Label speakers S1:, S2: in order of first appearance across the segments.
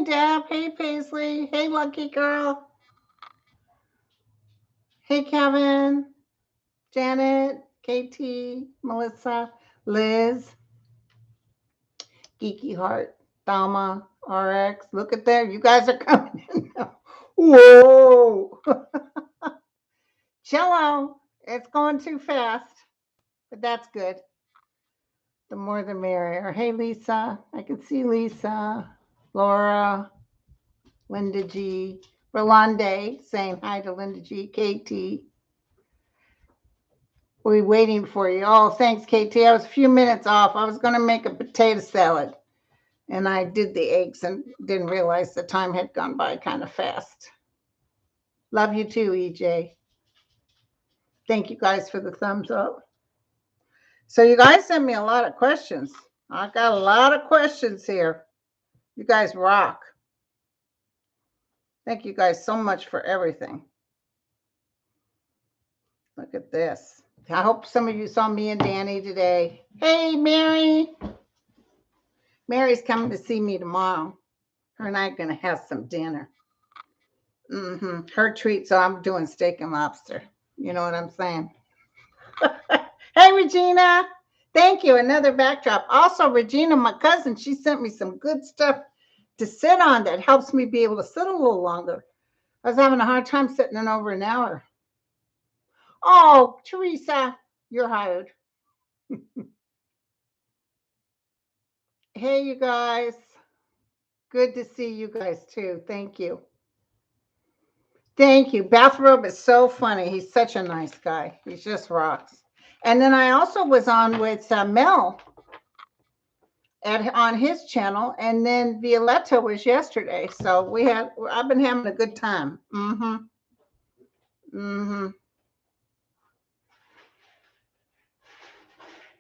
S1: Hey, Deb. Hey, Paisley. Hey, Lucky Girl. Hey, Kevin, Janet, KT, Melissa, Liz, Geeky Heart, Dama, RX. Look at there. You guys are coming in now. Whoa. Cello. It's going too fast, but that's good. The more the merrier. Hey, Lisa. I can see Lisa, Laura, Linda G, Rolande saying hi to Linda G, KT. We're waiting for you. Oh, thanks, KT. I was a few minutes off. I was going to make a potato salad, and I did the eggs and didn't realize the time had gone by kind of fast. Love you too, EJ. Thank you guys for the thumbs up. So you guys sent me a lot of questions. I got a lot of questions here. You guys rock. Thank you guys so much for everything. Look at this. I hope some of you saw me and Danny today. Hey, Mary. Mary's coming to see me tomorrow. Her and I are going to have some dinner. Her treat, so I'm doing steak and lobster. You know what I'm saying? Hey, Regina. Thank you. Another backdrop. Also, Regina, my cousin, she sent me some good stuff to sit on that helps me be able to sit a little longer. I was having a hard time sitting in over an hour. Oh, Teresa, you're hired. Hey, you guys. Good to see you guys too. Thank you. Thank you. Bathrobe is so funny. He's such a nice guy. He just rocks. And then I also was on with Mel on his channel, and then Violetta was yesterday. So I've been having a good time.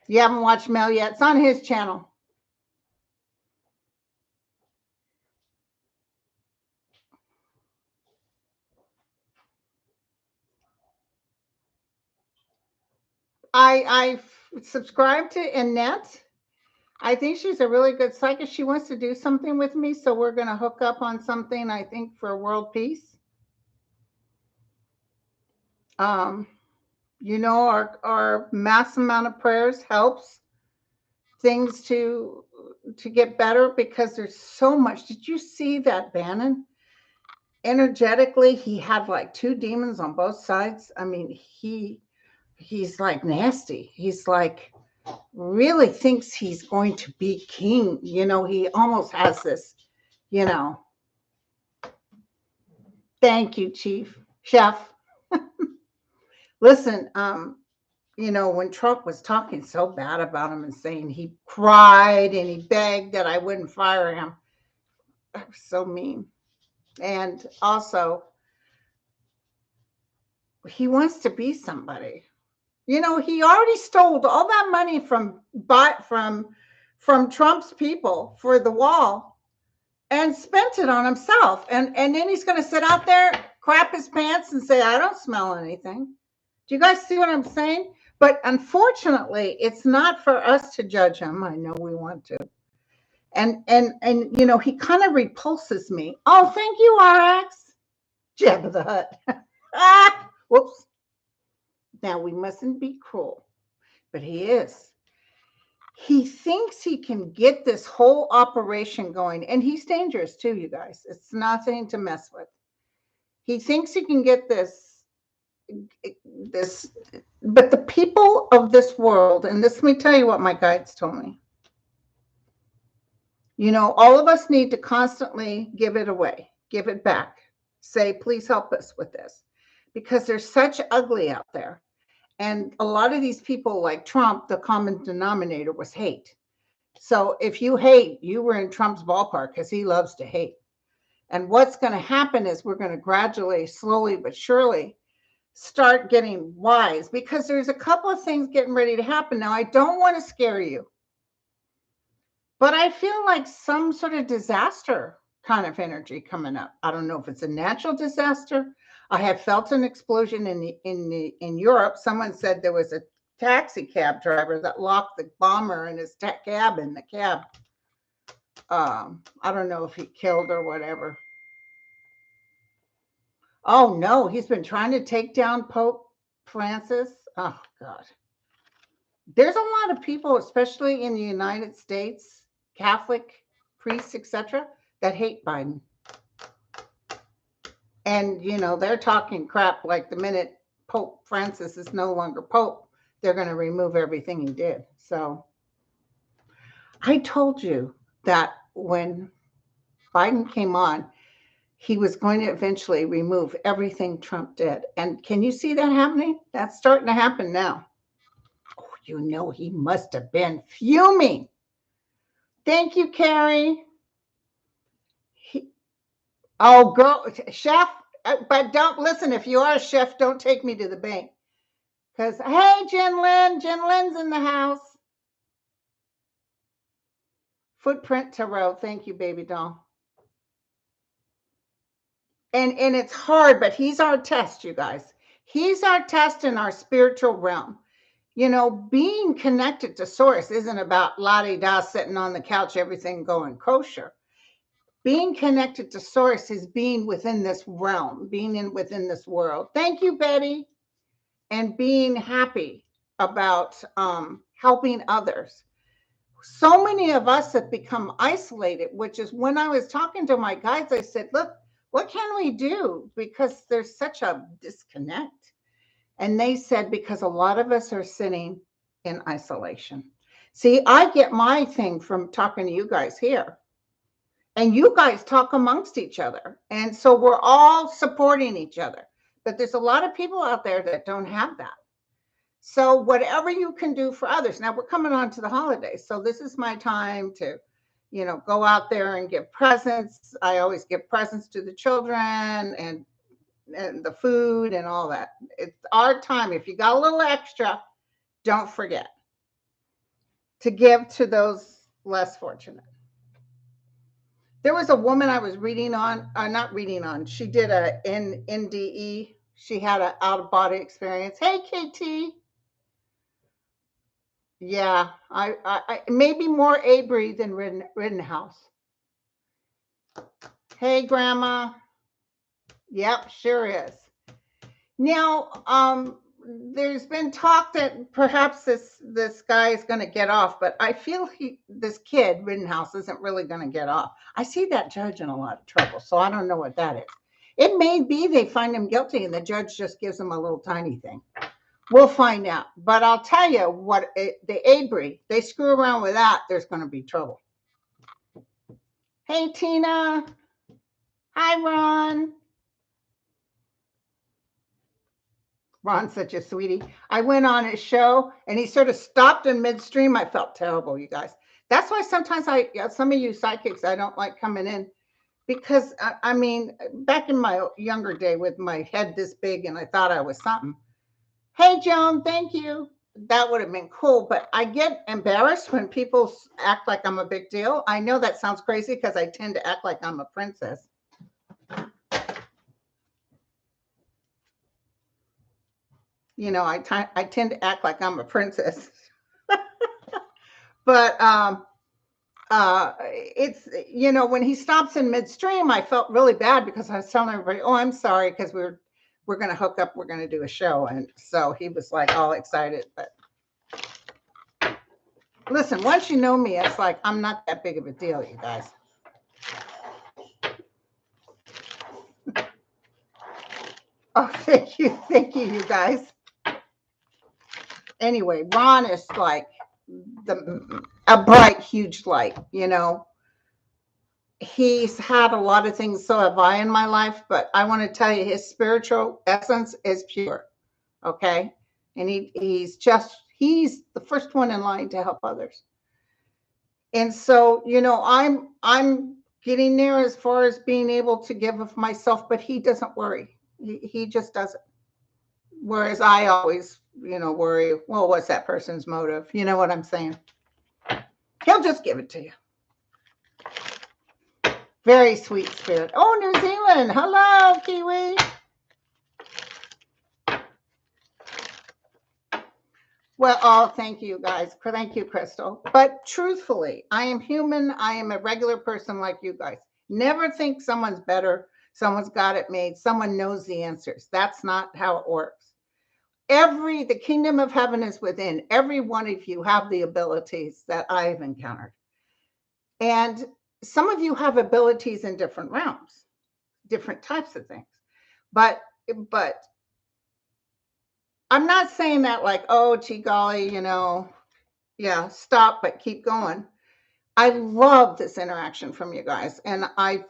S1: You haven't watched Mel yet? It's on his channel. I subscribed to Annette. I think she's a really good psychic. She wants to do something with me, so we're going to hook up on something, I think, for world peace. You know, our mass amount of prayers helps things to get better because there's so much. Did you see that Bannon? Energetically, he had like two demons on both sides. I mean, he's like nasty. He's like really thinks he's going to be king. You know, he almost has this, you know. Thank you, Chef. Listen, you know, when Trump was talking so bad about him and saying he cried and he begged that I wouldn't fire him, that was so mean. And also, he wants to be somebody. You know, he already stole all that money from Trump's people for the wall and spent it on himself. And then he's going to sit out there, crap his pants, and say, I don't smell anything. Do you guys see what I'm saying? But unfortunately, it's not for us to judge him. I know we want to. And you know, he kind of repulses me. Oh, thank you, RX. Jabba the Hutt. Whoops. Now, we mustn't be cruel, but he is. He thinks he can get this whole operation going, and he's dangerous too, you guys. It's nothing to mess with. He thinks he can get this, but the people of this world, and this, let me tell you what my guides told me. You know, all of us need to constantly give it away, give it back. Say, please help us with this, because there's such ugly out there. And a lot of these people like Trump, the common denominator was hate. So if you hate, you were in Trump's ballpark because he loves to hate. And what's going to happen is we're going to gradually, slowly but surely start getting wise, because there's a couple of things getting ready to happen. Now, I don't want to scare you, but I feel like some sort of disaster kind of energy coming up. I don't know if it's a natural disaster. I have felt an explosion in Europe. Someone said there was a taxi cab driver that locked the bomber in his cab in the cab. I don't know if he killed or whatever. Oh no, he's been trying to take down Pope Francis. Oh God. There's a lot of people, especially in the United States, Catholic priests, etc., that hate Biden. And they're talking crap like the minute Pope Francis is no longer Pope, they're going to remove everything he did. So I told you that when Biden came on, he was going to eventually remove everything Trump did. And can you see that happening? That's starting to happen now. Oh, he must have been fuming. Thank you, Carrie. Girl, chef, but don't listen. If you are a chef, don't take me to the bank. Because, hey, Jen Lynn's in the house. Footprint Tarot. Thank you, baby doll. And it's hard, but he's our test, you guys. He's our test in our spiritual realm. Being connected to source isn't about la-di-da sitting on the couch, everything going kosher. Being connected to source is being within this realm, within this world. Thank you, Betty. And being happy about helping others. So many of us have become isolated, which is when I was talking to my guides, I said, look, what can we do? Because there's such a disconnect. And they said, because a lot of us are sitting in isolation. See, I get my thing from talking to you guys here. And you guys talk amongst each other. And so we're all supporting each other. But there's a lot of people out there that don't have that. So whatever you can do for others. Now we're coming on to the holidays. So this is my time to, go out there and give presents. I always give presents to the children and the food and all that. It's our time. If you got a little extra, don't forget to give to those less fortunate. There was a woman I was reading on, not reading on. She did a NDE. She had an out-of-body experience. Hey, KT. Yeah, I maybe more Abry than Rittenhouse. Hey, Grandma. Yep, sure is. Now, there's been talk that perhaps this guy is going to get off, but I feel this kid Rittenhouse isn't really going to get off. I see that judge in a lot of trouble, so I don't know what that is. It may be they find him guilty and the judge just gives him a little tiny thing. We'll find out. But I'll tell you what, the Abry, they screw around with that, there's going to be trouble. Hey, Tina. Hi, Ron. Ron's such a sweetie. I went on his show and he sort of stopped in midstream. I felt terrible, you guys. That's why sometimes some of you psychics, I don't like coming in because I mean, back in my younger day with my head this big and I thought I was something. Hey, Joan, thank you. That would have been cool, but I get embarrassed when people act like I'm a big deal. I know that sounds crazy because I tend to act like I'm a princess. I tend to act like I'm a princess. But it's, when he stops in midstream, I felt really bad because I was telling everybody, oh, I'm sorry, because we're going to hook up, we're going to do a show. And so he was like all excited. But listen, once you know me, it's like I'm not that big of a deal, you guys. Oh, thank you, you guys. Anyway, Ron is like a bright, huge light, He's had a lot of things, so have I in my life, but I want to tell you his spiritual essence is pure, okay? And he's the first one in line to help others. And so, I'm getting there as far as being able to give of myself, but he doesn't worry. He just doesn't. Whereas I always, worry, well, what's that person's motive? You know what I'm saying? He'll just give it to you. Very sweet spirit. Oh, New Zealand. Hello, Kiwi. Well, oh, thank you guys. Thank you, Crystal. But truthfully, I am human. I am a regular person like you guys. Never think someone's better. Someone's got it made. Someone knows the answers. That's not how it works. The kingdom of heaven is within. Every one of you have the abilities that I've encountered. And some of you have abilities in different realms, different types of things. But I'm not saying that like, oh, gee golly, yeah, stop, but keep going. I love this interaction from you guys. And I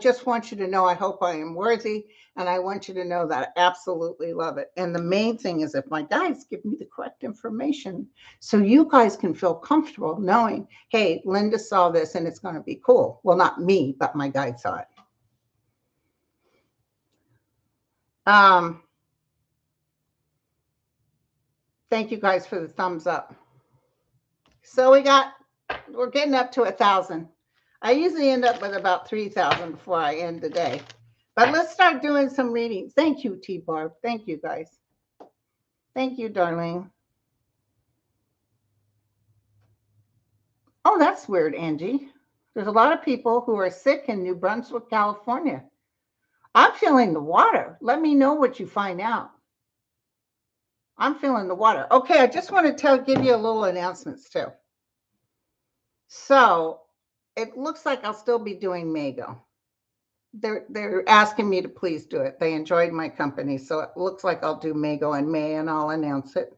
S1: just want you to know, I hope I am worthy. And I want you to know that I absolutely love it. And the main thing is if my guides give me the correct information so you guys can feel comfortable knowing, hey, Linda saw this and it's going to be cool. Well, not me, but my guide saw it. Thank you guys for the thumbs up. So we're getting up to 1,000. I usually end up with about 3,000 before I end the day. But let's start doing some readings. Thank you, T-Barb. Thank you, guys. Thank you, darling. Oh, that's weird, Angie. There's a lot of people who are sick in New Brunswick, California. I'm feeling the water. Let me know what you find out. I'm feeling the water. Okay, I just want to give you a little announcements too. So it looks like I'll still be doing Mago. They're asking me to please do it. They enjoyed my company, so it looks like I'll do Mago in May, and I'll announce it.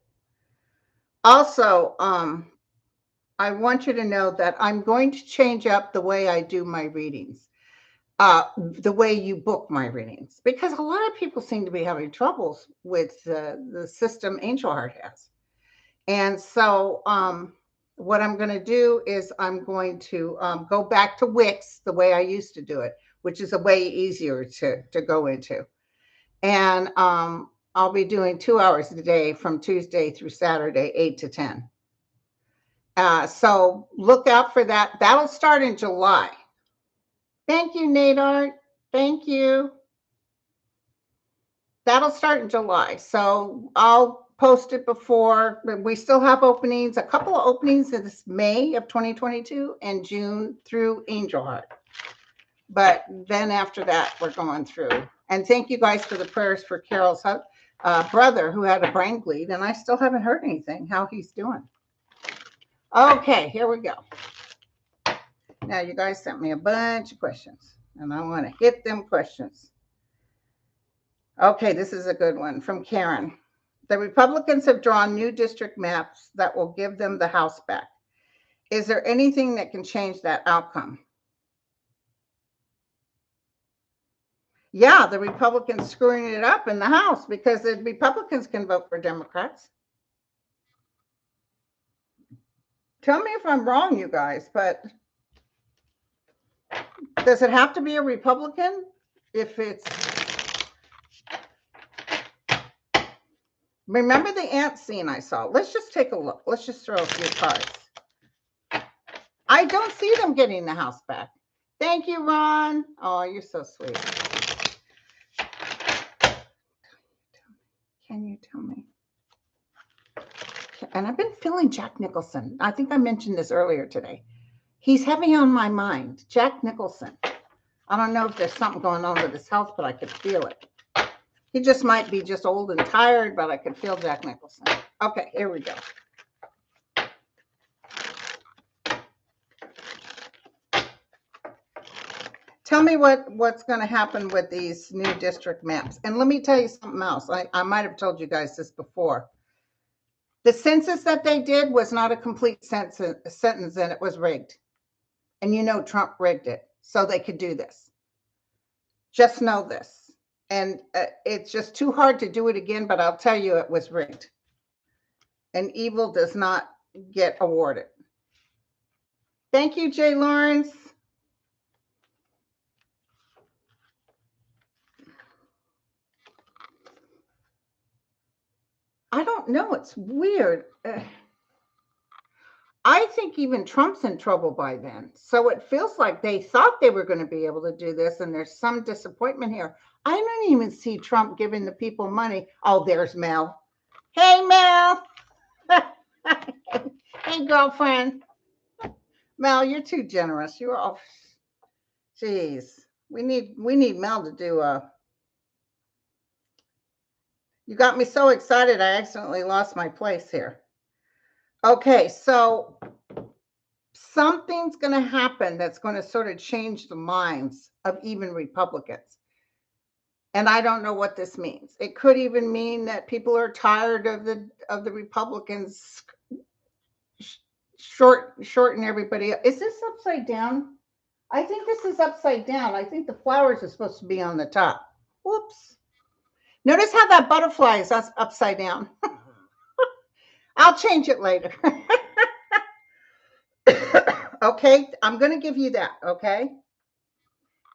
S1: Also, I want you to know that I'm going to change up the way I do my readings, the way you book my readings, because a lot of people seem to be having troubles with the system Angel Heart has. And so what I'm going to do is I'm going to go back to Wix the way I used to do it, which is a way easier to go into. And I'll be doing 2 hours a day from Tuesday through Saturday, 8 to 10. So look out for that. That'll start in July. Thank you, Nadart. Thank you. That'll start in July. So I'll post it before. We still have openings, a couple of openings in this May of 2022 and June through Angel Heart. But then after that, we're going through. And thank you guys for the prayers for Carol's brother who had a brain bleed. And I still haven't heard anything, how he's doing. Okay, here we go. Now, you guys sent me a bunch of questions, and I want to hit them questions. Okay, this is a good one from Karen. The Republicans have drawn new district maps that will give them the House back. Is there anything that can change that outcome? Yeah, the Republicans screwing it up in the House because the Republicans can vote for Democrats. Tell me if I'm wrong, you guys, but does it have to be a Republican if it's... Remember the ant scene I saw? Let's just take a look. Let's just throw a few cards. I don't see them getting the House back. Thank you, Ron. Oh, you're so sweet. Can you tell me? And I've been feeling Jack Nicholson. I think I mentioned this earlier today. He's heavy on my mind. Jack Nicholson. I don't know if there's something going on with his health, but I could feel it. He just might be just old and tired, but I could feel Jack Nicholson. Okay, here we go. Tell me what's going to happen with these new district maps. And let me tell you something else. I might have told you guys this before. The census that they did was not a complete sentence, and it was rigged. And you know Trump rigged it so they could do this. Just know this. And it's just too hard to do it again, but I'll tell you it was rigged. And evil does not get awarded. Thank you, Jay Lawrence. I don't know. It's weird. I think even Trump's in trouble by then. So it feels like they thought they were going to be able to do this, and there's some disappointment here. I don't even see Trump giving the people money. Oh, there's Mel. Hey, Mel. Hey, girlfriend. Mel, you're too generous. You're all, jeez. We need Mel to do a. You got me so excited I accidentally lost my place here. Okay, so something's going to happen that's going to sort of change the minds of even Republicans. And I don't know what this means. It could even mean that people are tired of the Republicans shorten everybody. Is this upside down? I think this is upside down. I think the flowers are supposed to be on the top. Whoops. Notice how that butterfly is upside down. I'll change it later. Okay, I'm going to give you that, okay?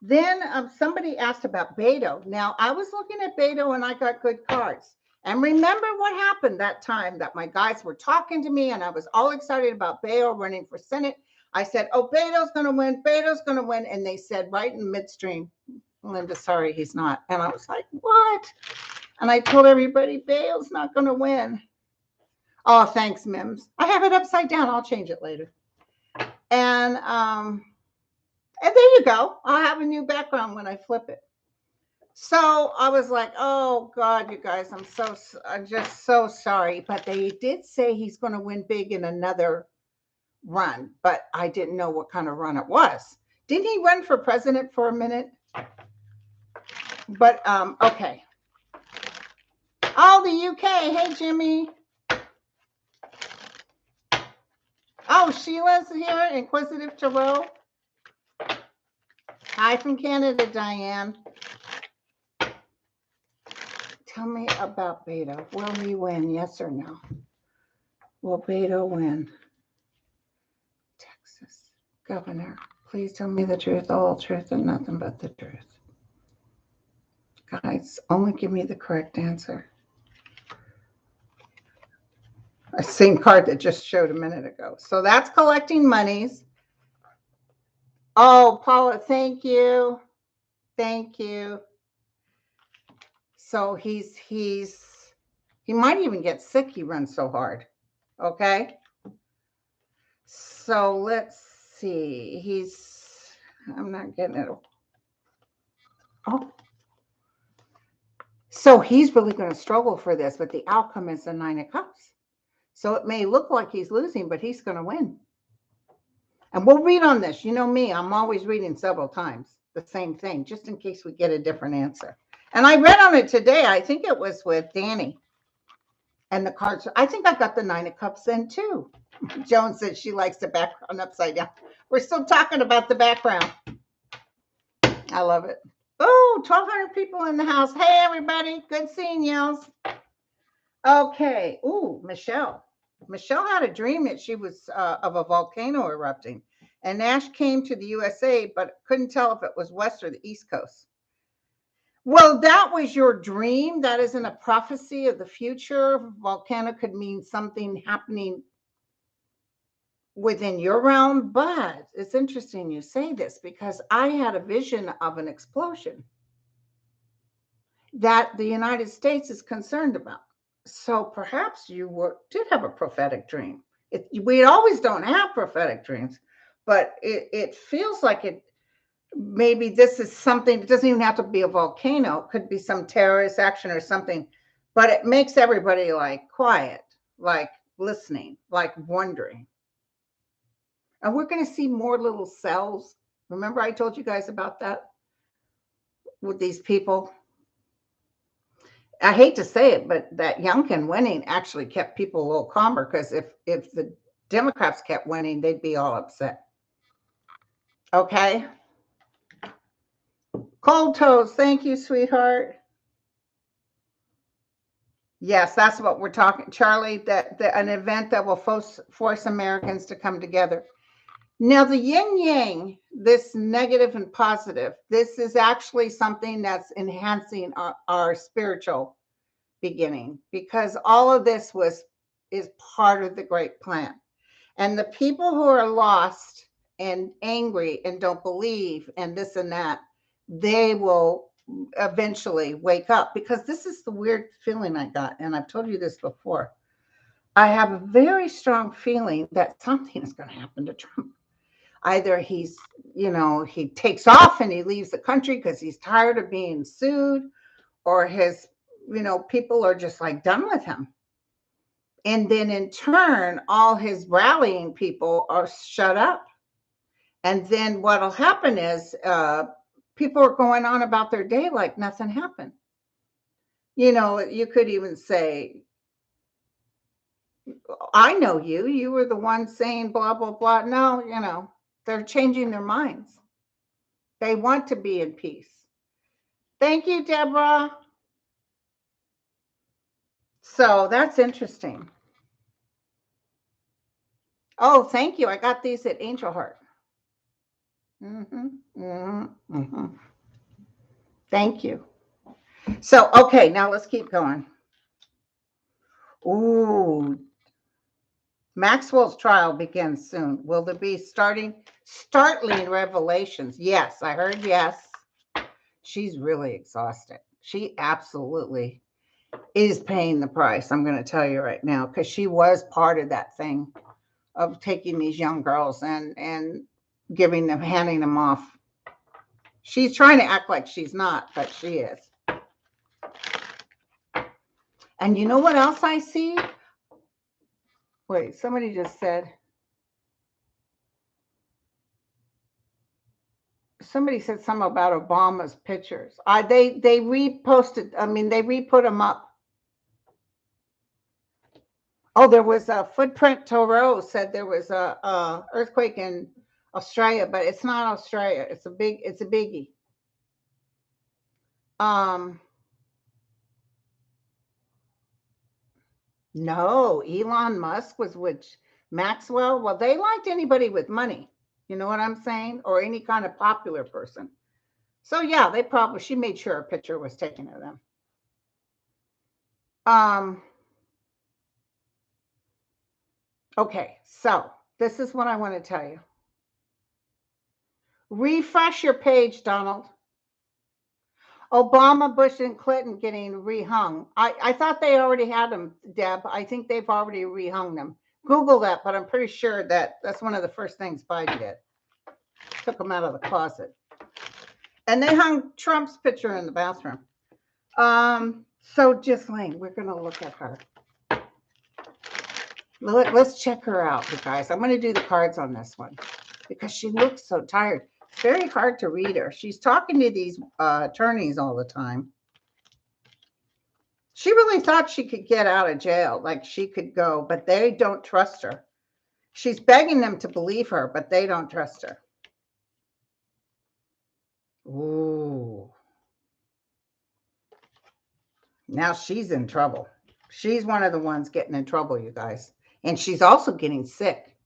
S1: Then somebody asked about Beto. Now, I was looking at Beto and I got good cards. And remember what happened that time that my guys were talking to me and I was all excited about Beto running for Senate. I said, oh, Beto's going to win. Beto's going to win. And they said right in midstream, Linda, sorry, he's not. And I was like, what? And I told everybody, Beto's not going to win. Oh, thanks, Mims. I have it upside down. I'll change it later. And there you go. I'll have a new background when I flip it. So I was like, oh God, you guys, I'm just so sorry. But they did say he's going to win big in another run, but I didn't know what kind of run it was. Didn't he run for president for a minute? But okay. Oh, the UK. Hey, Jimmy. Oh, Sheila's here. Inquisitive Tarot. Hi from Canada, Diane. Tell me about Beto. Will he win? Yes or no? Will Beto win? Texas governor. Please tell me the truth, the whole truth, and nothing but the truth. Guys, only give me the correct answer. The same card that just showed a minute ago. So that's collecting monies. Oh, Paula, thank you. Thank you. So he might even get sick. He runs so hard. Okay. So let's see. I'm not getting it. Oh. So he's really going to struggle for this, but the outcome is the 9 of Cups. So it may look like he's losing, but he's going to win. And we'll read on this. You know me, I'm always reading several times the same thing, just in case we get a different answer. And I read on it today. I think it was with Danny. And the cards, I think I got the 9 of Cups in too. Joan said she likes the background upside down. We're still talking about the background. I love it. Oh, 1,200 people in the house. Hey, everybody. Good seeing you. Okay. Ooh, Michelle. Michelle had a dream that she was of a volcano erupting. And Nash came to the USA, but couldn't tell if it was West or the East Coast. Well, that was your dream. That isn't a prophecy of the future. Volcano could mean something happening within your realm, but it's interesting you say this because I had a vision of an explosion that the United States is concerned about. So perhaps you did have a prophetic dream. We always don't have prophetic dreams, but it feels like it. Maybe this is something. It doesn't even have to be a volcano. It could be some terrorist action or something, but it makes everybody like quiet, like listening, like wondering. And we're going to see more little cells. Remember I told you guys about that with these people? I hate to say it, but that Youngkin winning actually kept people a little calmer because if the Democrats kept winning, they'd be all upset. Okay. Cold toes. Thank you, sweetheart. Yes, that's what we're talking, Charlie, that an event that will force Americans to come together. Now, the yin yang, this negative and positive, this is actually something that's enhancing our spiritual beginning because all of this is part of the great plan. And the people who are lost and angry and don't believe and this and that, they will eventually wake up because this is the weird feeling I got. And I've told you this before. I have a very strong feeling that something is going to happen to Trump. Either he takes off and he leaves the country because he's tired of being sued, or his, people are just like done with him. And then in turn, all his rallying people are shut up. And then what'll happen is people are going on about their day like nothing happened. You could even say, I know you. You were the one saying blah, blah, blah. No, they're changing their minds. They want to be in peace. Thank you, Deborah. So that's interesting. Oh, thank you. I got these at Angel Heart. Thank you. So, okay, now let's keep going. Ooh, Maxwell's trial begins soon. Will there be startling revelations? Yes, I heard yes. She's really exhausted. She absolutely is paying the price. I'm going to tell you right now, because she was part of that thing of taking these young girls and handing them off. She's trying to act like she's not, but she is. And you know what else I see? Wait, somebody just said, somebody said something about Obama's pictures. They reposted, they re-put them up. Oh, there was a Footprint Toro said there was a earthquake in Australia, but it's not Australia. It's a biggie. No, Elon Musk was with Maxwell. Well, they liked anybody with money. You know what I'm saying? Or any kind of popular person. So yeah, she made sure a picture was taken of them. Okay, so this is what I want to tell you. Refresh your page, Donald. Obama, Bush, and Clinton getting rehung. I thought they already had them, Deb. I think they've already rehung them. Google that, but I'm pretty sure that's one of the first things Biden did. Took them out of the closet. And they hung Trump's picture in the bathroom. So Ghislaine, we're going to look at her. Let's check her out, you guys. I'm going to do the cards on this one because she looks so tired. It's very hard to read her. She's talking to these attorneys all the time. She really thought she could get out of jail, like she could go, but they don't trust her. She's begging them to believe her, but they don't trust her. Ooh. Now she's in trouble. She's one of the ones getting in trouble, you guys. And she's also getting sick.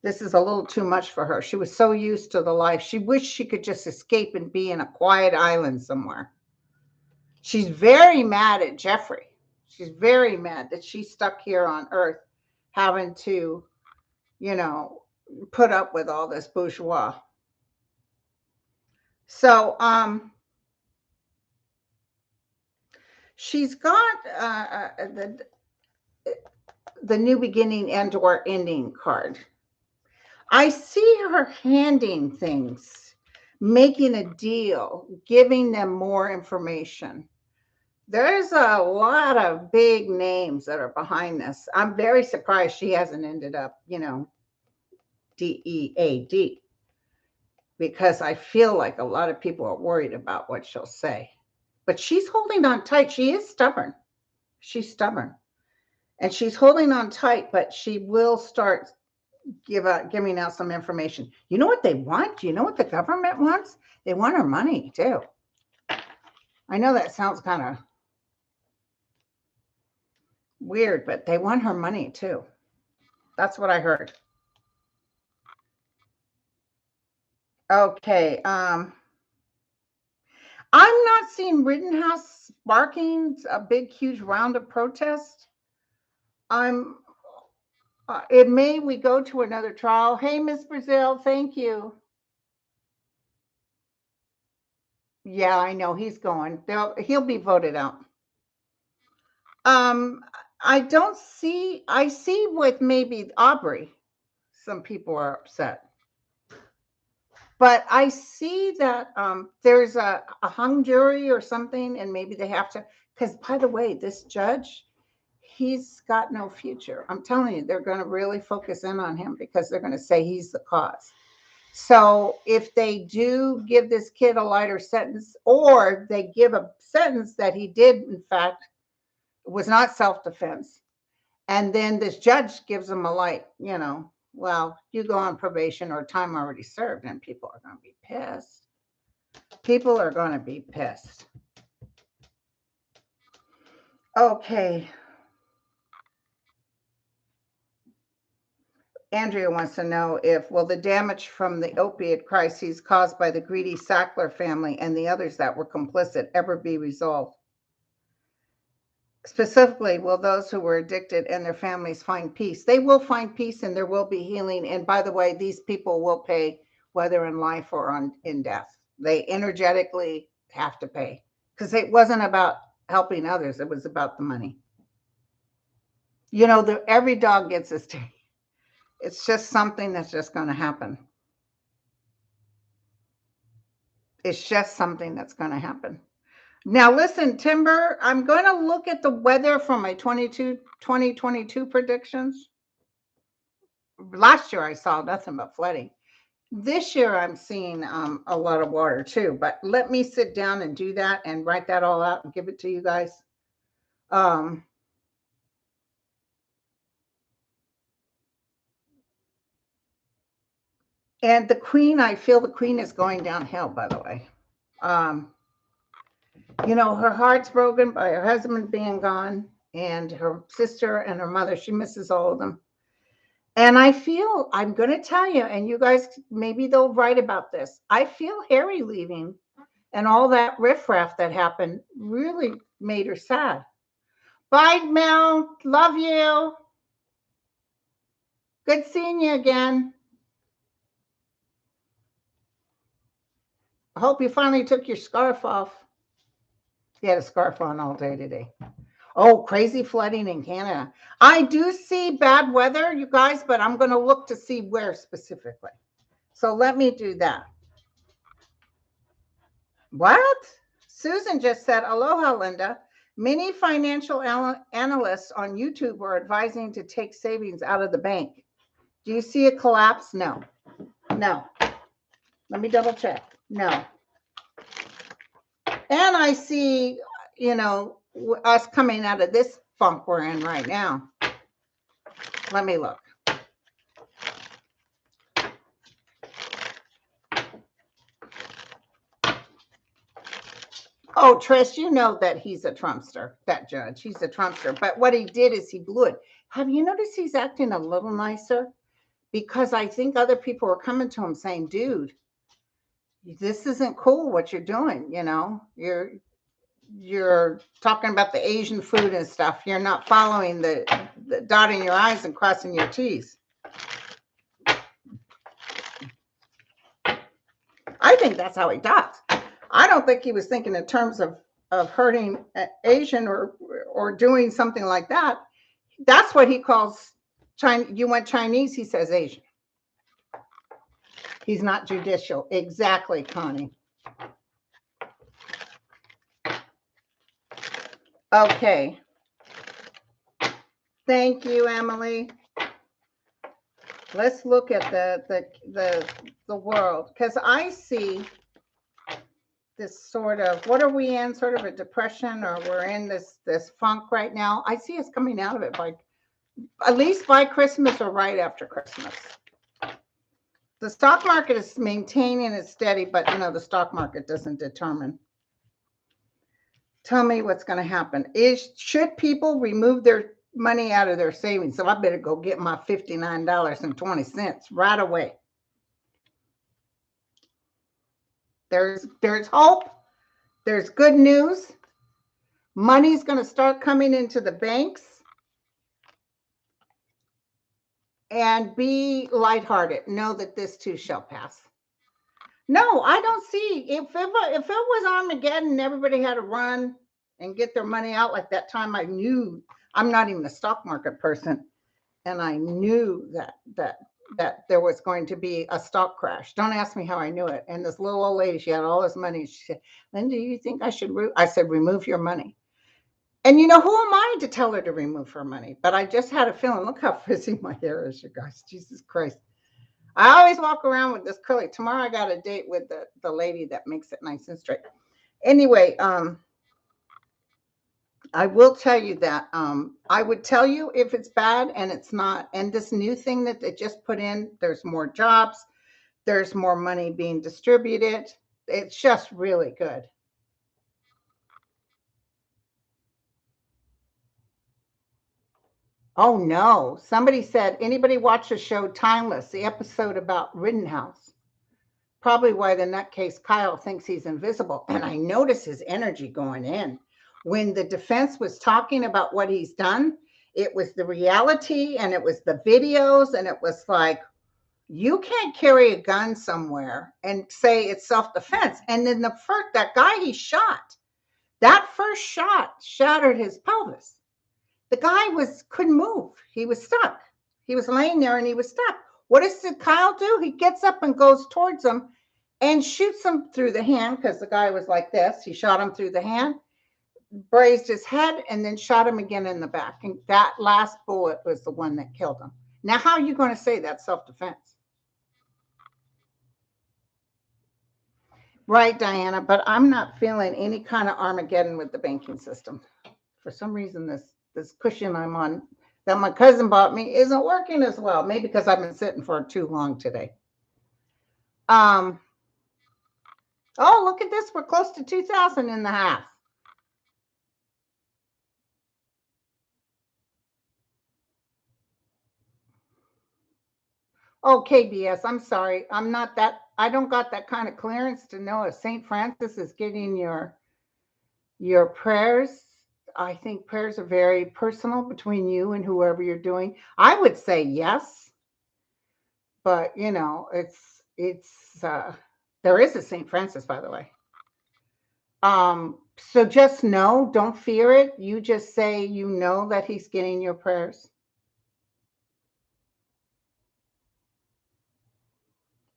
S1: This is a little too much for her. She was so used to the life. She wished she could just escape and be in a quiet island somewhere. She's very mad at Jeffrey. She's very mad that she's stuck here on Earth having to, put up with all this bourgeois. So, she's got the new beginning and or ending card. I see her handing things, making a deal, giving them more information. There's a lot of big names that are behind this. I'm very surprised she hasn't ended up, DEAD, because I feel like a lot of people are worried about what she'll say. But she's holding on tight. She is stubborn. She's stubborn. And she's holding on tight, but she will start giving out some information. You know what they want? You know what the government wants? They want her money too. I know that sounds kind of weird, but they want her money too. That's what I heard. Okay. I'm not seeing Rittenhouse sparking a big, huge round of protest. We go to another trial. Hey, Miss Brazil, thank you. Yeah, I know he's going. He'll be voted out. I see with maybe Aubrey, some people are upset. But I see that there's a hung jury or something, and maybe they have to, because by the way, this judge, he's got no future. I'm telling you, they're going to really focus in on him because they're going to say he's the cause. So if they do give this kid a lighter sentence, or they give a sentence that he did, in fact, was not self-defense, and then this judge gives him a light, well, you go on probation or time already served, and people are going to be pissed. People are going to be pissed. Okay. Andrea wants to know if, will the damage from the opiate crises caused by the greedy Sackler family and the others that were complicit ever be resolved? Specifically, will those who were addicted and their families find peace? They will find peace, and there will be healing. And by the way, these people will pay, whether in life or in death. They energetically have to pay, because it wasn't about helping others. It was about the money. Every dog gets his day. It's just something that's just going to happen. It's just something that's going to happen. Now, listen, Timber, I'm going to look at the weather from my 2022 predictions. Last year, I saw nothing but flooding. This year, I'm seeing a lot of water too. But let me sit down and do that and write that all out and give it to you guys. And the Queen, I feel the Queen is going downhill, by the way. Her heart's broken by her husband being gone, and her sister and her mother. She misses all of them. And I feel, I'm going to tell you, and you guys, maybe they'll write about this. I feel Harry leaving and all that riffraff that happened really made her sad. Bye, Mel. Love you. Good seeing you again. I hope you finally took your scarf off. You had a scarf on all day today. Oh, crazy flooding in Canada. I do see bad weather, you guys, but I'm going to look to see where specifically. So let me do that. What? Susan just said, aloha, Linda. Many financial analysts on YouTube are advising to take savings out of the bank. Do you see a collapse? No. No. Let me double check. No. And I see, us coming out of this funk we're in right now. Let me look. Oh, Trish, you know that he's a Trumpster, that judge. He's a Trumpster. But what he did is he blew it. Have you noticed he's acting a little nicer? Because I think other people are coming to him saying, dude, this isn't cool what you're doing. You're talking about the Asian food and stuff. You're not following the dotting your I's and crossing your T's. I think that's how he talks. I don't think he was thinking in terms of hurting Asian or doing something like that. That's what he calls China. You went Chinese, he says Asian. He's not judicial. Exactly, Connie. Okay. Thank you, Emily. Let's look at the world, because I see this sort of, what are we in? Sort of a depression, or we're in this funk right now. I see us coming out of it at least by Christmas or right after Christmas. The stock market is maintaining it steady, but the stock market doesn't determine. Tell me what's going to happen. Should people remove their money out of their savings? So I better go get my $59.20 right away. There's hope. There's good news. Money's going to start coming into the banks. And be lighthearted. Know that this too shall pass. No, I don't see. If it was Armageddon and everybody had to run and get their money out like that time, I knew I'm not even a stock market person, and I knew that there was going to be a stock crash. Don't ask me how I knew it. And this little old lady, she had all this money. She said, "Linda, you think I should?" I said, "Remove your money." And you know, who am I to tell her to remove her money? But I just had a feeling. Look how frizzy my hair is, you guys. Jesus Christ. I always walk around with this curly. Tomorrow I got a date with the lady that makes it nice and straight. Anyway, I will tell you that I would tell you if it's bad, and it's not. And this new thing that they just put in, there's more jobs, there's more money being distributed. It's just really good. Oh no. Somebody said, anybody watch the show Timeless, the episode about Rittenhouse? Probably why the nutcase Kyle thinks he's invisible. And I notice his energy going in. When the defense was talking about what he's done, it was the reality and it was the videos, and it was like, you can't carry a gun somewhere and say it's self-defense. And then that guy he shot, that first shot shattered his pelvis. The guy couldn't move. He was stuck. He was laying there and he was stuck. What does Kyle do? He gets up and goes towards him and shoots him through the hand, because the guy was like this. He shot him through the hand, grazed his head, and then shot him again in the back. And that last bullet was the one that killed him. Now, how are you going to say that's self-defense? Right, Diana, but I'm not feeling any kind of Armageddon with the banking system. For some reason, this cushion I'm on that my cousin bought me isn't working as well. Maybe because I've been sitting for too long today. Oh, look at this. We're close to 2,000 in the half. Oh, KBS, I'm sorry. I don't got that kind of clearance to know if St. Francis is getting your prayers. I think prayers are very personal between you and whoever you're doing. I would say yes, but you know, there is a St. Francis, by the way. So just know, don't fear it. You just say you know that he's getting your prayers.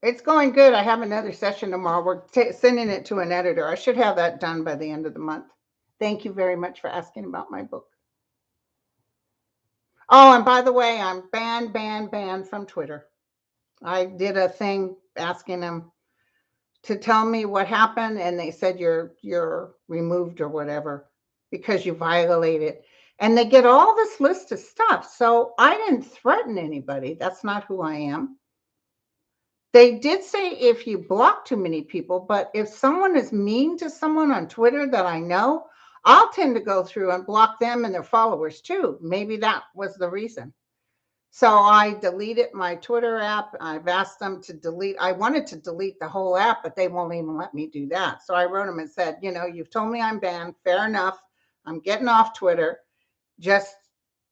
S1: It's going good. I have another session tomorrow. We're sending it to an editor. I should have that done by the end of the month. Thank you very much for asking about my book. Oh, and by the way, I'm banned from Twitter. I did a thing asking them to tell me what happened, and they said you're removed or whatever because you violated. And they get all this list of stuff. So I didn't threaten anybody. That's not who I am. They did say if you block too many people, but if someone is mean to someone on Twitter that I know, I'll tend to go through and block them and their followers too. Maybe that was the reason. So I deleted my Twitter app. I've asked them to delete. I wanted to delete the whole app, but they won't even let me do that. So I wrote them and said, you know, you've told me I'm banned. Fair enough. I'm getting off Twitter. Just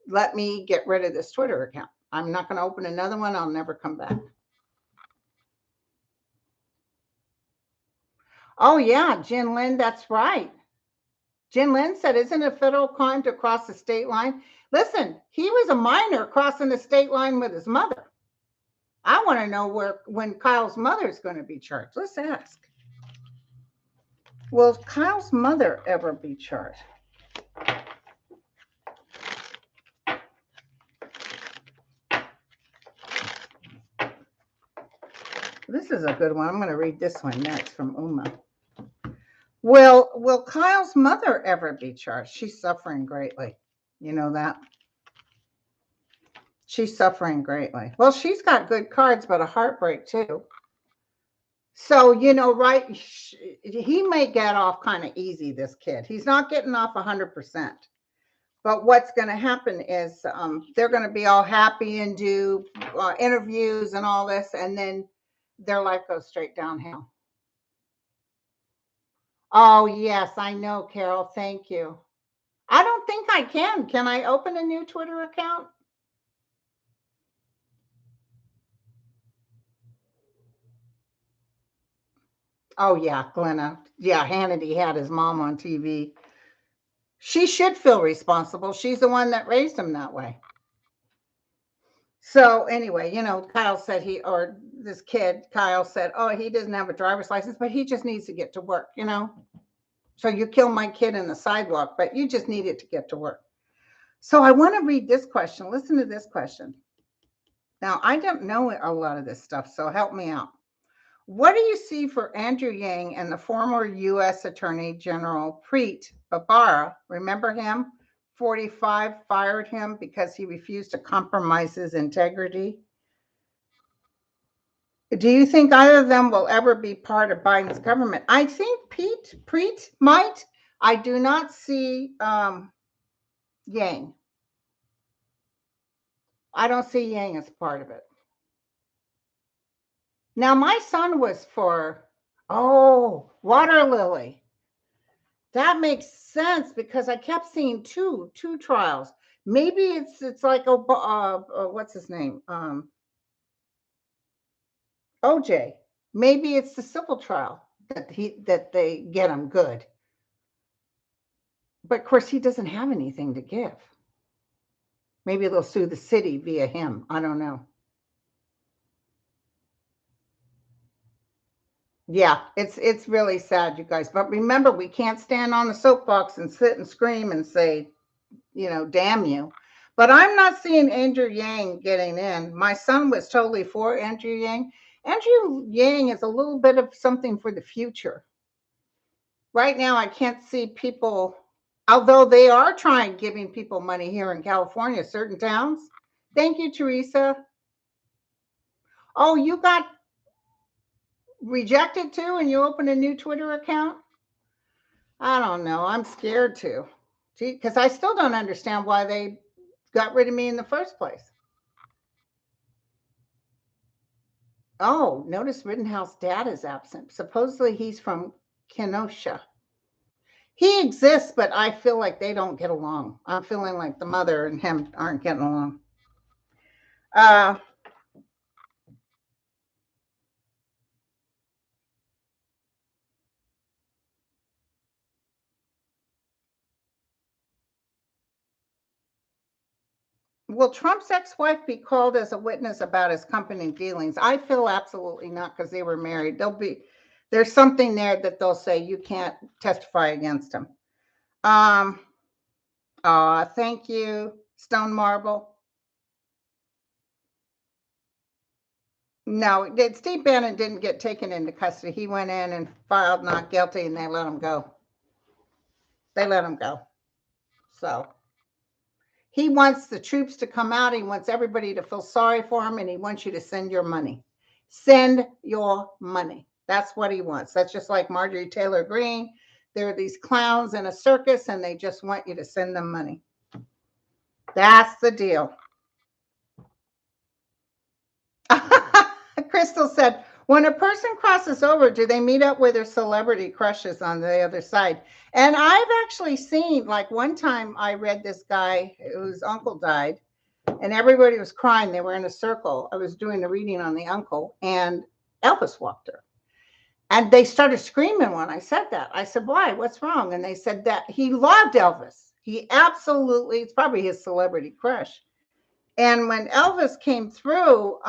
S1: let me get rid of this Twitter account. I'm not going to open another one. I'll never come back. Oh, yeah, Jen Lynn, that's right. Jen Lynn said, isn't it a federal crime to cross the state line? Listen, he was a minor crossing the state line with his mother. I want to know when Kyle's mother is going to be charged. Let's ask. Will Kyle's mother ever be charged? This is a good one. I'm going to read this one next from Uma. Will Kyle's mother ever be charged? She's suffering greatly. You know that? She's suffering greatly. Well, she's got good cards, but a heartbreak too. So, you know, right, he may get off kind of easy, this kid. He's not getting off 100%. But what's going to happen is they're going to be all happy and do interviews and all this, and then their life goes straight downhill. Oh, yes, I know, Carol. Thank you. I don't think I can. Can I open a new Twitter account? Oh, yeah, Glenna. Yeah, Hannity had his mom on TV. She should feel responsible. She's the one that raised him that way. So anyway, Kyle said or this kid, Kyle said, oh, he doesn't have a driver's license, but he just needs to get to work. So you kill my kid in the sidewalk, but you just need it to get to work. So I want to read this question. Listen to this question. Now, I don't know a lot of this stuff, so help me out. What do you see for Andrew Yang and the former U.S. Attorney General Preet Bharara? Remember him? 45 fired him because he refused to compromise his integrity. Do you think either of them will ever be part of Biden's government? I think Preet might. I do not see Yang. I don't see Yang as part of it. Now, my son was for, water lily. That makes sense because I kept seeing two trials. Maybe it's like what's his name? OJ. Maybe it's the civil trial that they get him good. But of course, he doesn't have anything to give. Maybe they'll sue the city via him. I don't know. Yeah, it's really sad, you guys. But remember, we can't stand on the soapbox and sit and scream and say, damn you. But I'm not seeing Andrew Yang getting in. My son was totally for Andrew Yang. Andrew Yang is a little bit of something for the future. Right now, I can't see people, although they are trying giving people money here in California, certain towns. Thank you, Teresa. Oh, you got rejected too and you opened a new Twitter account? I don't know. I'm scared to, because I still don't understand why they got rid of me in the first place. Oh, notice Rittenhouse dad is absent. Supposedly he's from Kenosha. He exists, but I feel like they don't get along. I'm feeling like the mother and him aren't getting along. Will Trump's ex-wife be called as a witness about his company dealings? I feel absolutely not, because they were married. There's something there that they'll say you can't testify against him. Thank you, Stone Marble. No, Steve Bannon didn't get taken into custody. He went in and filed not guilty, and they let him go. So he wants the troops to come out. He wants everybody to feel sorry for him, and he wants you to send your money. Send your money. That's what he wants. That's just like Marjorie Taylor Greene. There are these clowns in a circus, and they just want you to send them money. That's the deal. Crystal said, when a person crosses over, do they meet up with their celebrity crushes on the other side? And I've actually seen, like one time I read this guy whose uncle died, and everybody was crying. They were in a circle. I was doing a reading on the uncle, and Elvis walked there. And they started screaming when I said that. I said, why? What's wrong? And they said that he loved Elvis. He absolutely, it's probably his celebrity crush. And when Elvis came through,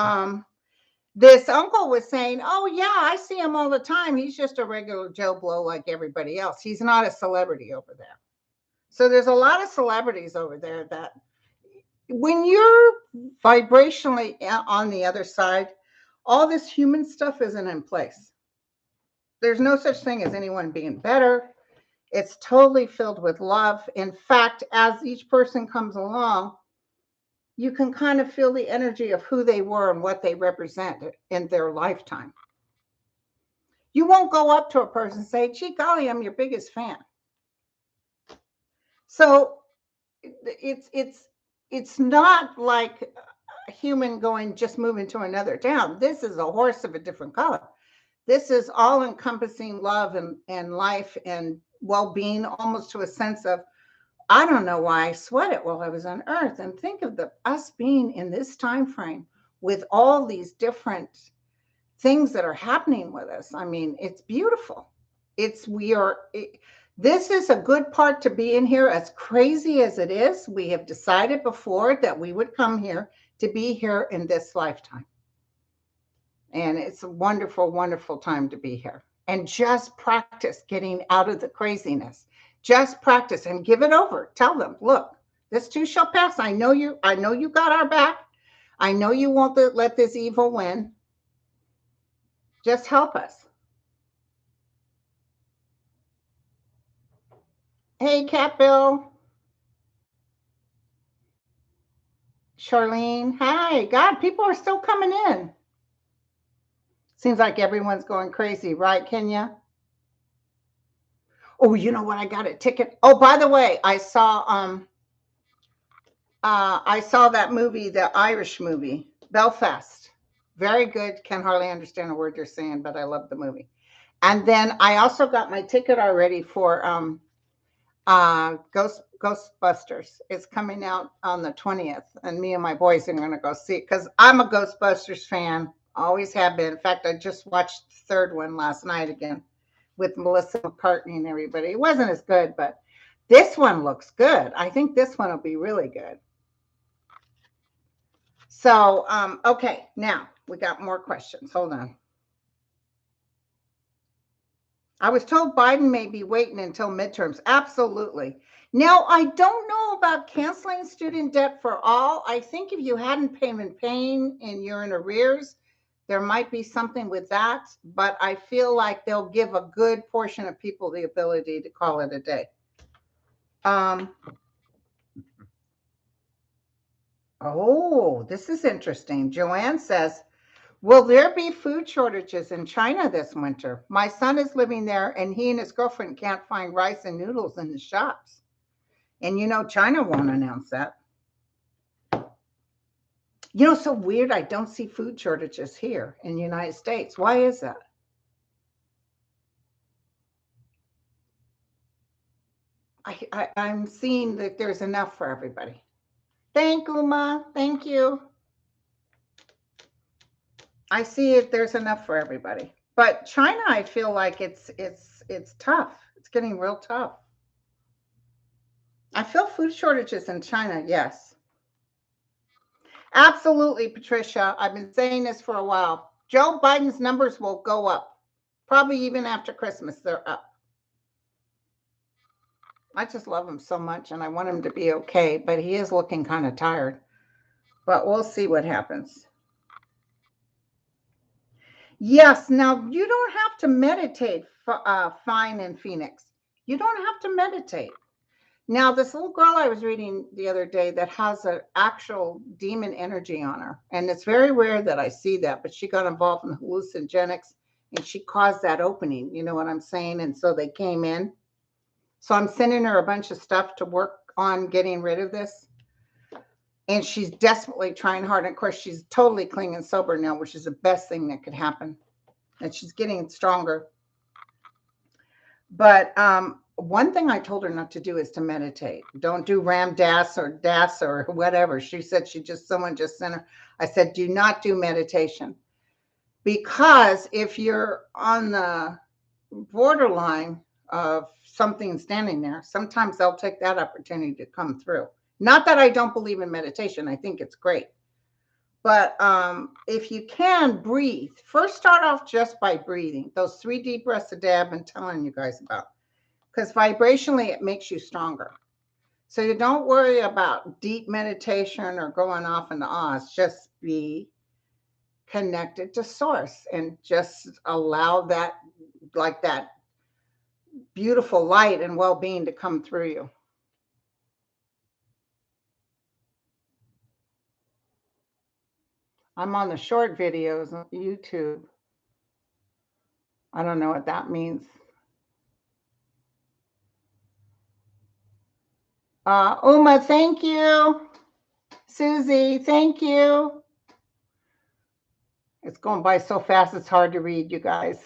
S1: this uncle was saying, oh, yeah, I see him all the time. He's just a regular Joe Blow like everybody else. He's not a celebrity over there. So there's a lot of celebrities over there that when you're vibrationally on the other side, all this human stuff isn't in place. There's no such thing as anyone being better. It's totally filled with love. In fact, as each person comes along, you can kind of feel the energy of who they were and what they represent in their lifetime. You won't go up to a person and say, gee, golly, I'm your biggest fan. So it's not like a human just moving to another town. This is a horse of a different color. This is all encompassing love and life and well-being, almost to a sense of, I don't know why I sweated while I was on Earth. And think of us being in this time frame with all these different things that are happening with us. I mean, it's beautiful. This is a good part to be in here, as crazy as it is. We have decided before that we would come here to be here in this lifetime. And it's a wonderful, wonderful time to be here. And just practice getting out of the craziness. Just practice and give it over. Tell them, look, this too shall pass. I know you got our back. I know you won't let this evil win. Just help us. Hey, Cat Bill. Charlene. Hi. God, people are still coming in. Seems like everyone's going crazy, right, Kenya? Oh, you know what? I got a ticket. Oh, by the way, I saw that movie, the Irish movie, Belfast. Very good. Can hardly understand a word you're saying, but I love the movie. And then I also got my ticket already for Ghostbusters. It's coming out on the 20th, and me and my boys are going to go see it because I'm a Ghostbusters fan. Always have been. In fact, I just watched the third one last night again with Melissa McCartney and everybody. It wasn't as good, but this one looks good. I think this one will be really good. So, okay, now we got more questions. Hold on. I was told Biden may be waiting until midterms. Absolutely. Now, I don't know about canceling student debt for all. I think if you hadn't been paying and you're in arrears, there might be something with that. But I feel like they'll give a good portion of people the ability to call it a day. Oh, this is interesting. Joanne says, will there be food shortages in China this winter? My son is living there and he and his girlfriend can't find rice and noodles in the shops. And you know, China won't announce that. You know, so weird. I don't see food shortages here in the United States. Why is that? I'm seeing that there's enough for everybody. Thank you, Ma. Thank you. I see it. There's enough for everybody. But China, I feel like it's tough. It's getting real tough. I feel food shortages in China. Yes. Absolutely, Patricia. I've been saying this for a while. Joe Biden's numbers will go up. Probably even after Christmas, they're up. I just love him so much and I want him to be okay, but he is looking kind of tired. But we'll see what happens. Yes, now you don't have to meditate, Fine in Phoenix. You don't have to meditate. Now, this little girl I was reading the other day that has an actual demon energy on her, and it's very rare that I see that, but she got involved in hallucinogenics and she caused that opening. You know what I'm saying? And so they came in. So I'm sending her a bunch of stuff to work on getting rid of this. And she's desperately trying hard. And of course, she's totally clean and sober now, which is the best thing that could happen. And she's getting stronger. But one thing I told her not to do is to meditate. Don't do Ram Dass or whatever. She said someone just sent her. I said, do not do meditation. Because if you're on the borderline of something standing there, sometimes they'll take that opportunity to come through. Not that I don't believe in meditation. I think it's great. But if you can breathe, first start off just by breathing. Those 3 deep breaths a day I've been telling you guys about. Because vibrationally, it makes you stronger. So you don't worry about deep meditation or going off into Oz. Just be connected to source and just allow that, like that beautiful light and well-being to come through you. I'm on the short videos on YouTube. I don't know what that means. Uma, thank you. Susie, thank you. It's going by so fast, it's hard to read, you guys.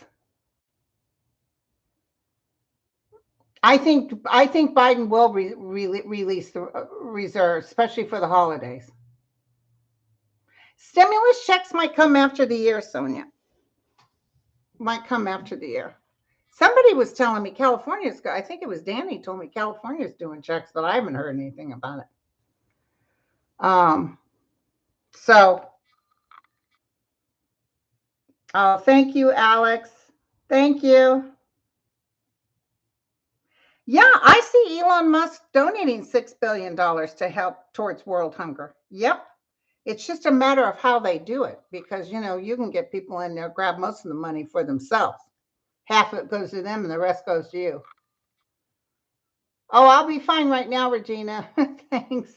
S1: I think Biden will release the reserves, especially for the holidays. Stimulus checks might come after the year, Sonia. Might come after the year. Somebody was telling me California's, I think it was Danny told me California's doing checks, but I haven't heard anything about it. So, oh, thank you, Alex. Thank you. Yeah, I see Elon Musk donating $6 billion to help towards world hunger. Yep. It's just a matter of how they do it because, you can get people in there, grab most of the money for themselves. Half of it goes to them and the rest goes to you. Oh, I'll be fine right now, Regina. Thanks.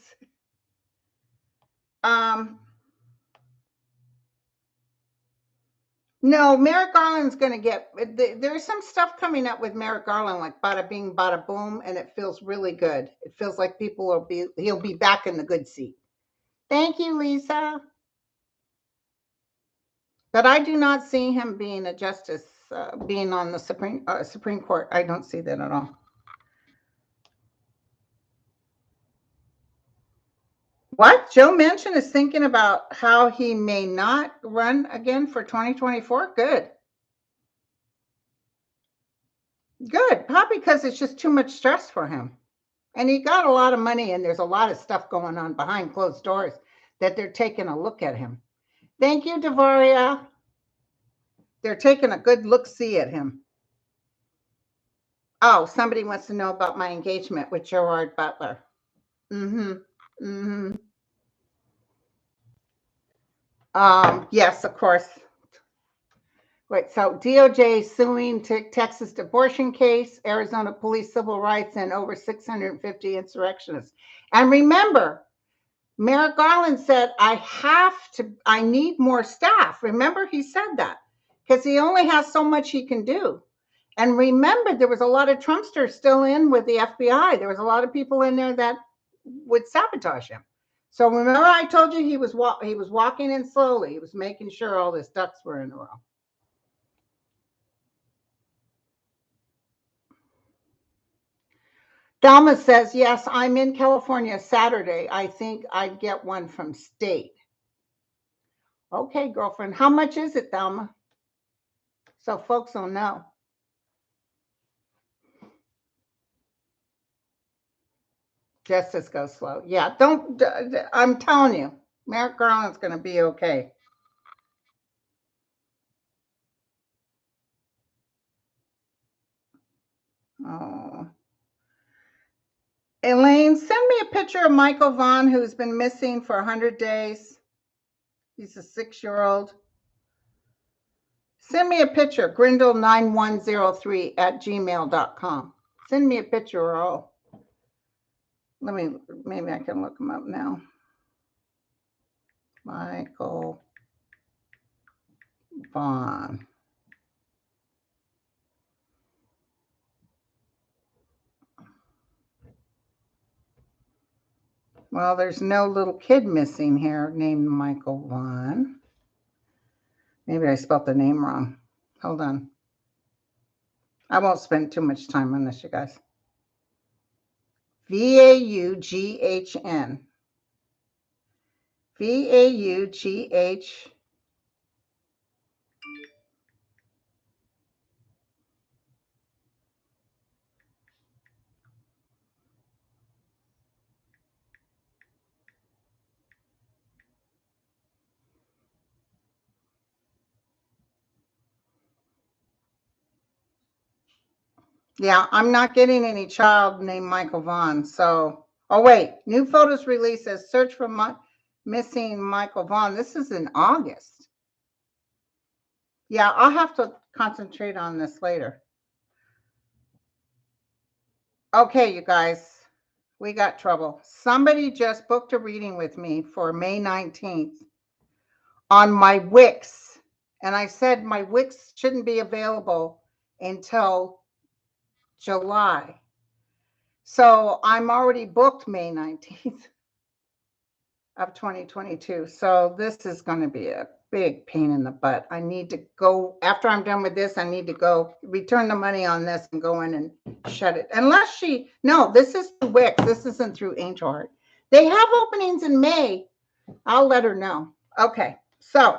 S1: No, Merrick Garland's going to get, there's some stuff coming up with Merrick Garland, like bada bing, bada boom, and it feels really good. It feels like he'll be back in the good seat. Thank you, Lisa. But I do not see him being a justice, being on the Supreme Court. I don't see that at all. What? Joe Manchin is thinking about how he may not run again for 2024? Good. Good. Probably because it's just too much stress for him. And he got a lot of money, and there's a lot of stuff going on behind closed doors that they're taking a look at him. Thank you, Devaria. They're taking a good look-see at him. Oh, somebody wants to know about my engagement with Gerard Butler. Yes, of course. Wait, so DOJ suing Texas abortion case, Arizona police civil rights, and over 650 insurrectionists. And remember, Merrick Garland said, I need more staff. Remember, he said that because he only has so much he can do. And remember, there was a lot of Trumpsters still in with the FBI. There was a lot of people in there that would sabotage him. So remember, I told you he was walking in slowly. He was making sure all his ducks were in a row. Thelma says, yes, I'm in California Saturday. I think I'd get one from state. Okay, girlfriend. How much is it, Thelma? So folks don't know. Justice goes slow. Yeah, I'm telling you, Merrick Garland's going to be okay. Oh. Elaine, send me a picture of Michael Vaughn, who's been missing for 100 days. He's a 6-year-old. Send me a picture, grindle9103@gmail.com. Send me a picture or all. Maybe I can look him up now. Michael Vaughn. Well, there's no little kid missing here named Michael Vaughn. Maybe I spelled the name wrong. Hold on. I won't spend too much time on this, you guys. Vaughn. Vaughn. Yeah, I'm not getting any child named Michael Vaughn. So, oh wait, new photos released as search for missing Michael Vaughn. This is in August. Yeah, I'll have to concentrate on this later. Okay, you guys, we got trouble. Somebody just booked a reading with me for May 19th on my Wix. And I said my Wix shouldn't be available until July. So I'm already booked May 19th of 2022. So this is going to be a big pain in the butt. I need to go, after I'm done with this, I need to go return the money on this and go in and shut it. Unless no, this is through Wix. This isn't through Angel Heart. They have openings in May. I'll let her know. Okay. So,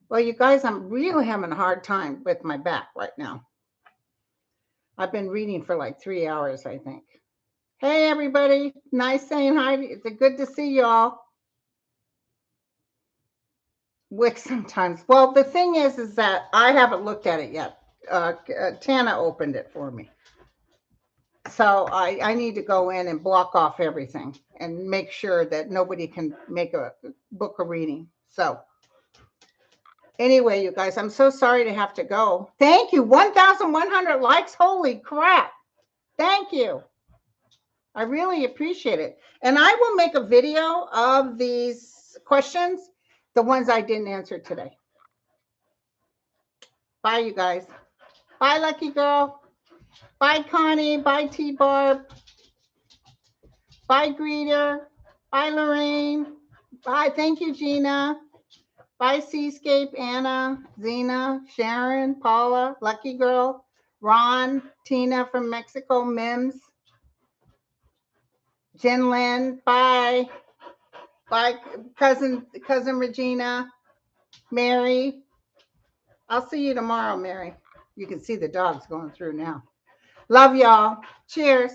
S1: well, you guys, I'm really having a hard time with my back right now. I've been reading for like 3 hours, I think. Hey, everybody. Nice saying hi. It's good to see y'all. Wix sometimes. Well, the thing is that I haven't looked at it yet. Tana opened it for me. So I need to go in and block off everything and make sure that nobody can make a book a reading. So anyway, you guys, I'm so sorry to have to go. Thank you. 1,100 likes. Holy crap. Thank you. I really appreciate it. And I will make a video of these questions, the ones I didn't answer today. Bye, you guys. Bye, Lucky Girl. Bye, Connie. Bye, T-Barb. Bye, Greeter. Bye, Lorraine. Bye. Thank you, Gina. Bye, Seascape, Anna, Zena, Sharon, Paula, Lucky Girl, Ron, Tina from Mexico, Mims, Jen Lynn. Bye. Bye, cousin Regina, Mary. I'll see you tomorrow, Mary. You can see the dogs going through now. Love y'all. Cheers.